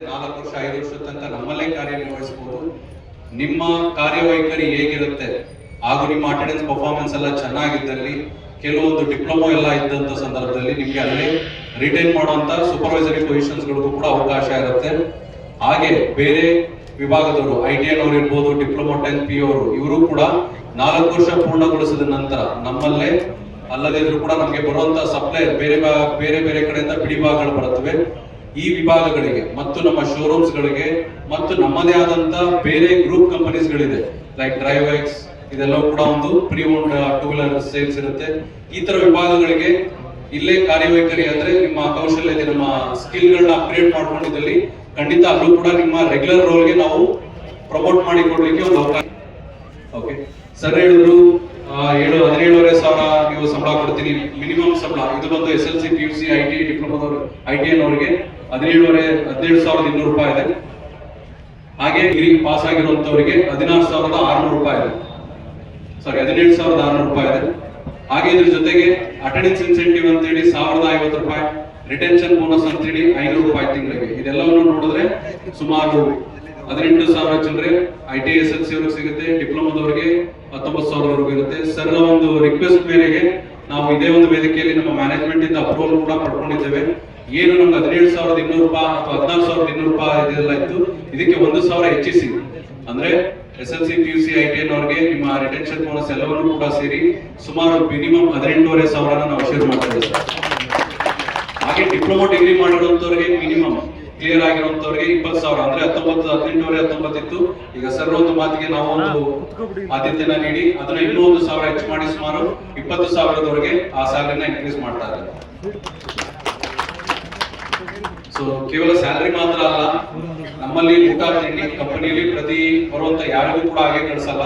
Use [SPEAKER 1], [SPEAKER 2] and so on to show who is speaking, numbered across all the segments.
[SPEAKER 1] 4 ವರ್ಷ 5 ವರ್ಷದ ತನಕ ನಮ್ಮಲ್ಲೇ ಕಾರ್ಯನಿರ್ವಹಿಸಬಹುದು. ನಿಮ್ಮ ಕಾರ್ಯವೈಖರಿ ಹೇಗಿರುತ್ತೆ ಹಾಗೂ ನಿಮ್ಮ ಅಟೆಂಡೆನ್ಸ್ ಪರ್ಫಾರ್ಮೆನ್ಸ್ ಎಲ್ಲ ಚೆನ್ನಾಗಿದ್ದಲ್ಲಿ ಕೆಲವೊಂದು ಡಿಪ್ಲೊಮಾ ಎಲ್ಲ ಇದ್ದಂತ ಸಂದರ್ಭದಲ್ಲಿ ನಿಮ್ಗೆ ಅಲ್ಲೇ ರಿಟೈನ್ ಮಾಡುವಂತ ಸೂಪರ್ವೈಸರಿ ಪೊಸಿಷನ್ಸ್ಗಳಿಗೂ ಕೂಡ ಅವಕಾಶ ಇರುತ್ತೆ. ಹಾಗೆ ಬೇರೆ ವಿಭಾಗದವರು ITI ನವರು ಇರ್ಬೋದು, ಡಿಪ್ಲೊಮಾ 10 PU ಅವರು ಇವರು ಕೂಡ 4 ವರ್ಷ ಪೂರ್ಣಗೊಳಿಸಿದ ನಂತರ ನಮ್ಮಲ್ಲೇ ಅಲ್ಲದಿದ್ರು ಕೂಡ ನಮಗೆ ಬರುವಂತ ಸಪ್ಲೈಯರ್ ಬೇರೆ ಬೇರೆ ಕಡೆಯಿಂದ ಬಿಡಿಭಾಗಗಳು ಬರುತ್ತವೆ. ಈ ವಿಭಾಗಗಳಿಗೆ ಮತ್ತು ನಮ್ಮ ಶೋರೂಮ್ಸ್ ಗಳಿಗೆ ಮತ್ತು ನಮ್ಮದೇ ಆದಂತ ಬೇರೆ ಗ್ರೂಪ್ ಕಂಪನೀಸ್ ಗಳಿದೆ, ಲೈಕ್ ಡ್ರೈವ್ಎಕ್ಸ್, ಇದೆಲ್ಲವೂ ಕೂಡ ಒಂದು ಪ್ರೀ ಓನ್ಡ್ 2 ವೀಲರ್ ಸೇಲ್ಸ್ ಇರುತ್ತೆ. ಈ ತರ ವಿಭಾಗಗಳಿಗೆ ಇಲ್ಲೇ ಕಾರ್ಯವೈಖರಿ ಅಂದ್ರೆ ನಿಮ್ಮ ಕೌಶಲ್ಯ ನಮ್ಮ ಸ್ಕಿಲ್ ಗಳನ್ನ ಅಪ್ಗ್ರೇಡ್ ಮಾಡ್ಕೊಂಡಿದ್ದಲ್ಲಿ ಖಂಡಿತ ಅಲ್ಲೂ ಕೂಡ ನಿಮ್ಮ ರೆಗ್ಯುಲರ್ ರೋಲ್ಗೆ ನಾವು ಪ್ರಮೋಟ್ ಮಾಡಿ ಕೊಡ್ಲಿಕ್ಕೆ ಒಂದು ಅವಕಾಶ. ಓಕೆ ಸರ್ ಹೇಳಿದ್ರು 17,500 ನೀವು ಸಂಬಳ ಕೊಡ್ತೀನಿ, ಮಿನಿಮಮ್ ಸಂಬಳ ಇದು ಬಂದು SLC PUC ITI ಡಿಪ್ಲೊಮಾದವರು ITI ನವರಿಗೆ 17,200 ರೂಪಾಯಿ ಇದೆ. ಹಾಗೆ ಡಿಗ್ರಿ ಪಾಸ್ ಆಗಿರುವಂತವರಿಗೆ 16,600 ರೂಪಾಯಿ ಇದೆ, ಸಾರಿ 17,600 ರೂಪಾಯಿ ಇದೆ. ಹಾಗೆ ಇದ್ರ ಜೊತೆಗೆ ಅಟೆಂಡೆನ್ಸ್ ಇನ್ಸೆಂಟಿವ್ ಅಂತೇಳಿ 1,050 ರೂಪಾಯಿ, ರಿಟೆನ್ಷನ್ ಬೋನಸ್ ಅಂತೇಳಿ 500 ರೂಪಾಯಿ ತಿಂಗಳಿಗೆ. ಇದೆಲ್ಲವನ್ನು ನೋಡಿದ್ರೆ ಸುಮಾರು 18,000 ಚಿಲ್ಲರೆ ITI SLC ಅವ್ರಿಗೆ ಸಿಗುತ್ತೆ, ಡಿಪ್ಲೊಮಾದವರಿಗೆ 19,000 ಇರುತ್ತೆ. ಸರ್ ಒಂದು ರಿಕ್ವೆಸ್ಟ್ ಮೇರೆಗೆ ನಾವು ಇದೇ ಒಂದು ವೇದಿಕೆಯಲ್ಲಿ ನಮ್ಮ ಮ್ಯಾನೇಜ್ಮೆಂಟ್ ಇಂದ ಅಪ್ರೂವಲ್ ಕೂಡ ಪಡ್ಕೊಂಡಿದ್ದೇವೆ. ಏನು ನಮ್ಗೆ 17,200 ರೂಪಾಯಿ ಅಥವಾ 14,200 ರೂಪಾಯಿ ಇದೆಲ್ಲ ಇತ್ತು, ಇದಕ್ಕೆ 1,000 ಹೆಚ್ಚಿಸಿ ಅಂದ್ರೆ SLC PUC ITI ನವರಿಗೆ ನಿಮ್ಮ ರಿಟೆನ್ಷನ್ ಬೋನಸ್ ಎಲ್ಲವನ್ನೂ ಕೂಡ ಸೇರಿ ಸುಮಾರು ಮಿನಿಮಮ್ 18,500 ನಾವು ಶೇರ್ ಮಾಡ್ತಾ ಇದ್ದೇವೆ ಸರ್. ಹಾಗೆ ಡಿಪ್ಲೊಮಾ ಡಿಗ್ರಿ ಮಾಡಿರುವಂತವರಿಗೆ ಮಿನಿಮಮ್ ಕ್ಲಿಯರ್ ಆಗಿರುವಂತವರಿಗೆ 20,000 ಅಂದ್ರೆ 18,500 ಇತ್ತು. ಈಗ ಸರ್ ಒಂದು ಮಾತಿಗೆ ನಾವು ಒಂದು ಆದ್ಯತೆಯನ್ನ ನೀಡಿ ಅದನ್ನ ಇನ್ನೂ 1,000 ಹೆಚ್ಚು ಮಾಡಿ ಸುಮಾರು 20,000ದವರೆಗೆ ಆ ಸ್ಯಾಲರಿನ ಇನ್ಕ್ರೀಸ್ ಮಾಡ್ತಾ ಇದ್ದಾರೆ. ಸೊ ಕೇವಲ ಸ್ಯಾಲರಿ ಮಾತ್ರ ಅಲ್ಲ, ನಮ್ಮಲ್ಲಿ ಊಟ ತಿಂಡಿ ಕಂಪನಿಯಲ್ಲಿ ಪ್ರತಿ ಬರುವಂತ ಯಾರಿಗೂ ಕೂಡ ಹಾಗೆ ಕಳಿಸಲ್ಲ.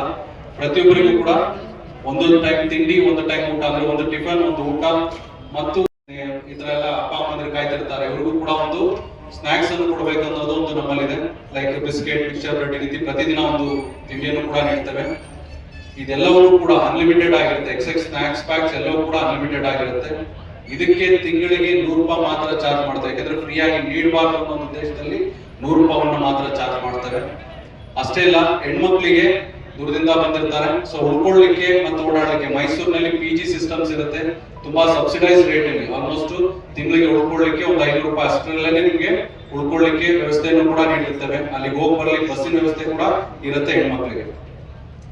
[SPEAKER 1] ಪ್ರತಿಯೊಬ್ಬರಿಗೂ ಕೂಡ ಒಂದೊಂದು ಟೈಮ್ ತಿಂಡಿ, ಒಂದು ಟೈಮ್ ಊಟ ಅಂದ್ರೆ ಒಂದು ಟಿಫನ್, ಒಂದು ಊಟ ಮತ್ತು ಈ ತರ ಎಲ್ಲ ಅಪ್ಪ ಅಮ್ಮಂದ್ರೆ ಕಾಯ್ತಿರ್ತಾರೆ, ಇವ್ರಿಗೂ ಕೂಡ ಒಂದು ಸ್ನಾಕ್ಸ್ ಅನ್ನು ಕೊಡಬೇಕು ಅನ್ನೋದು ಒಂದು ನಮ್ಮಲ್ಲಿದೆ. ಲೈಕ್ ಬಿಸ್ಕೆಟ್, ಮಿಕ್ಸ್ಚರ್, ಬ್ರೆಡ್, ಈ ರೀತಿ ಪ್ರತಿದಿನ ಒಂದು ತಿಂಡಿಯನ್ನು ಕೂಡ ನೀಡ್ತೇವೆ. ಇದೆಲ್ಲವೂ ಕೂಡ ಅನ್ಲಿಮಿಟೆಡ್ ಆಗಿರುತ್ತೆ. ಎಕ್ಸ್ ಸ್ನಾಕ್ಸ್ ಪ್ಯಾಕ್ಸ್ ಎಲ್ಲವೂ ಕೂಡ ಅನ್ಲಿಮಿಟೆಡ್ ಆಗಿರುತ್ತೆ. ಇದಕ್ಕೆ ತಿಂಗಳಿಗೆ 100 ರೂಪಾಯಿ ಮಾತ್ರ ಚಾರ್ಜ್ ಮಾಡ್ತೇವೆ, ಯಾಕಂದ್ರೆ ಫ್ರೀ ಆಗಿ ನೀಡಬಾರ್ದು ಅನ್ನೋ ಉದ್ದೇಶದಲ್ಲಿ 100 ರೂಪಾಯಿಯನ್ನು ಮಾತ್ರ ಚಾರ್ಜ್ ಮಾಡ್ತೇವೆ. ಅಷ್ಟೇ ಇಲ್ಲ, ಹೆಣ್ಮಕ್ಳಿಗೆ ದೂರದಿಂದ ಬಂದಿರ್ತಾರೆ, ಸೊ ಉಳ್ಕೊಳ್ಳಿಕ್ಕೆ ಮತ್ತು ಓಡಾಡಲಿಕ್ಕೆ ಮೈಸೂರಿನಲ್ಲಿ PG ಸಿಸ್ಟಮ್ಸ್ ಇರುತ್ತೆ, ತುಂಬಾ ಸಬ್ಸಿಡೈಸ್ ರೇಟ್ ಅಲ್ಲಿ ಆಲ್ಮೋಸ್ಟ್ ತಿಂಗಳಿಗೆ ಉಳ್ಕೊಳ್ಳಿಕ್ಕೆ ಒಂದು 500 ರೂಪಾಯಿ ಅಷ್ಟರಲ್ಲೇ ನಿಮಗೆ ಉಳ್ಕೊಳ್ಳಿಕ್ಕೆ ವ್ಯವಸ್ಥೆಯನ್ನು ಕೂಡ ನೀಡಿರ್ತೇವೆ. ಅಲ್ಲಿಗೆ ಹೋಗಿ ಬರ್ಲಿಕ್ಕೆ ಬಸ್ಸಿನ ವ್ಯವಸ್ಥೆ ಕೂಡ ಇರುತ್ತೆ ಹೆಣ್ಮಕ್ಳಿಗೆ.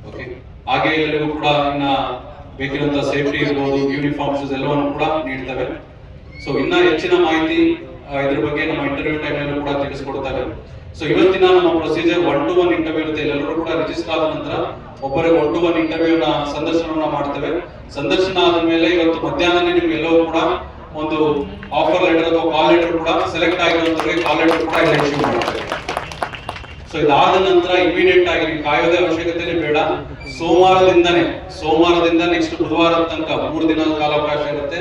[SPEAKER 1] ಓಕೆ, ಹಾಗೆ ಎಲ್ಲರಿಗೂ ಕೂಡ ಇನ್ನ ಬೇಕಿರುವಂತಹ ಸೇಫ್ಟಿ ಇರ್ಬೋದು, ಯೂನಿಫಾರ್ಮ್ ಶೂಸ್ ಎಲ್ಲವನ್ನು ಕೂಡ ನೀಡ್ತೇವೆ. ಸೊ ಇನ್ನ ಹೆಚ್ಚಿನ ಮಾಹಿತಿ ಇದ್ರ ಬಗ್ಗೆ ನಮ್ಮ ಇಂಟರ್ವ್ಯೂ ಟೈಮ್ ಅಲ್ಲೂ ಕೂಡ ತಿಳಿಸ್ಕೊಡ್ತೇವೆ. ಸೊ ಇವತ್ತಿನ ನಮ್ಮ ಪ್ರೊಸೀಜರ್ 1-to-1 ಇಂಟರ್ವ್ಯೂ ಇರುತ್ತೆ. ಎಲ್ಲರೂ ಕೂಡ ರಿಜಿಸ್ಟರ್ ಆದ ನಂತರ ಒಬ್ಬರಿಗೆ 1-to-1 ಇಂಟರ್ವ್ಯೂನ ಸಂದರ್ಶನವನ್ನ ಮಾಡ್ತೇವೆ. ಸಂದರ್ಶನ ಆದ್ಮೇಲೆ ಇವತ್ತು ಮಧ್ಯಾಹ್ನನೇ ನಿಮ್ಗೆಲ್ಲವೂ ಕೂಡ ಒಂದು ಆಫರ್ ಲೆಟರ್ ಅಥವಾ ಕಾಲ್ ಲೆಟರ್ ಕೂಡ ಸೆಲೆಕ್ಟ್ ಆಗಿರುವಂತವರಿಗೆ ಕಾಲ್ ಲೆಟರ್ ಕೂಡ ಇಶ್ಯೂ ಮಾಡ್ತೇವೆ. ಸೊ ಇದಾದ ನಂತರ ಇಮಿಡಿಯೇಟ್ ಆಗಿ ನೀವು ಕಾಯೋದೇ ಅವಶ್ಯಕತೆ ಬೇಡ. ಸೋಮವಾರದಿಂದ ನೆಕ್ಸ್ಟ್ ಬುಧವಾರದ ತನಕ 3 ದಿನದ ಕಾಲಾವಕಾಶ ಇರುತ್ತೆ.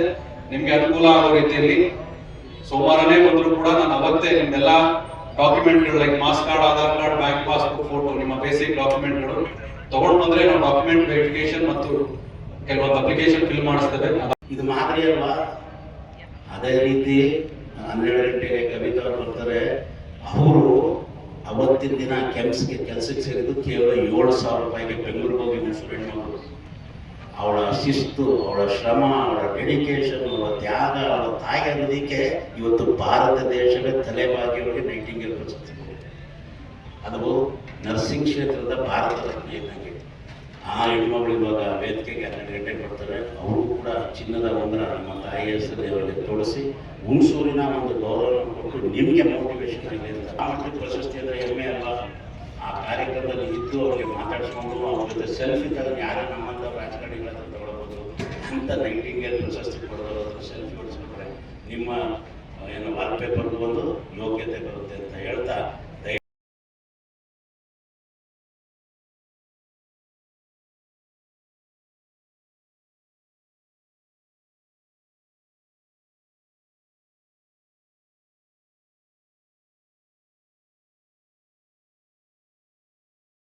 [SPEAKER 1] ನಿಮ್ಗೆ ಅನುಕೂಲ ಆಗೋ ರೀತಿಯಲ್ಲಿ ಸೋಮವಾರನೇ ಬಂದ್ರು ಕೂಡ ನಾನು ಅವತ್ತೇ ನಿಮ್ದೆಲ್ಲ ಡಾಕ್ಯುಮೆಂಟ್ಗಳು like marks card, Aadhaar card, bank passbook, photo, ನಿಮ್ಮ ಬೇಸಿಕ್ ಡಾಕ್ಯುಮೆಂಟ್ಗಳು ತಗೊಂಡು ಬಂದ್ರೆ ನಾವು ಡಾಕ್ಯುಮೆಂಟ್ ವೆರಿಫಿಕೇಶನ್ ಮತ್ತು ಕೆಲವೊಂದು ಅಪ್ಲಿಕೇಶನ್ ಫಿಲ್ ಮಾಡಿಸ್ತೇವೆ.
[SPEAKER 2] ಇದು ಮಾದರಿ ಅಲ್ವಾ? ಅದೇ ರೀತಿ 12 ಗಂಟೆಗೆ ಕವಿತಾ ಅವರು ಬರ್ತಾರೆ. ಅವರು ಅವತ್ತಿನ ದಿನ ಕೆಲಸಕ್ಕೆ ಸೇರಿದ್ದು ಕೇವಲ 7,000 ರೂಪಾಯಿಗೆ ಬೆಂಗಳೂರಿಗೆ ಹೋಗಿ ಮುಗಿಸ್ಕೊಂಡು ಬಂದರು. ಅವಳ ಶಿಸ್ತು, ಅವಳ ಶ್ರಮ, ಅವಳ ಡೆಡಿಕೇಶನ್, ಅವಳ ತ್ಯಾಗ, ಅವಳ ತಾಯಿಗೆ ಅನ್ನೋದಕ್ಕೆ ಇವತ್ತು ಭಾರತ ದೇಶವೇ ತಲೆಬಾಗಿ ಅವರಿಗೆ ನೈಟಿಂಗೇಲ್ ಪ್ರಶಸ್ತಿ. ಅದು ನರ್ಸಿಂಗ್ ಕ್ಷೇತ್ರದ ಭಾರತದ ಇದ್ದಂಗೆ. ಆ ಹೆಣ್ಮಗಳು ಇವಾಗ ವೇದಿಕೆಗೆ 12 ಗಂಟೆಗೆ ಬರ್ತಾರೆ. ಅವರು ಕೂಡ ಚಿನ್ನದ ಒಂದರ ನಮ್ಮ ತಾಯಿ ಹೆಸರು ಅವರಿಗೆ ತೋರಿಸಿ ಹುಣಸೂರಿನ ಒಂದು ಗೌರವವನ್ನು ಕೊಟ್ಟು ನಿಮಗೆ ಮೋಟಿವೇಶನ್ ಆಗಿದೆ ಅಂತ. ಸಾಮಾಜಿಕ ಪ್ರಶಸ್ತಿ ಅಂದರೆ ಹೆಮ್ಮೆ ಅಲ್ವಾ? ಆ ಕಾರ್ಯಕ್ರಮದಲ್ಲಿ ಇದ್ದು ಅವರಿಗೆ ಮಾತಾಡಿಸ್ಕೊಂಡು ಅವ್ರ ಜೊತೆ ಸೆಲ್ಫಿ ತಗೊಂಡು ಯಾರು ನಮ್ಮಂಥ ರಾಜಕಾರಣಿಗಳನ್ನ ತಗೊಳ್ಬೋದು ಅಂತ ನೈಟಿಂಗೇಲ್ ಪ್ರಶಸ್ತಿ ಕೊಡೋದು, ಸೆಲ್ಫಿ ಹೊಡಿಸ್ಕೊಂಡ್ರೆ ನಿಮ್ಮ ಏನು ವಾಲ್ಪೇಪರ್ದು ಒಂದು ಯೋಗ್ಯತೆ ಬರುತ್ತೆ ಅಂತ ಹೇಳ್ತಾ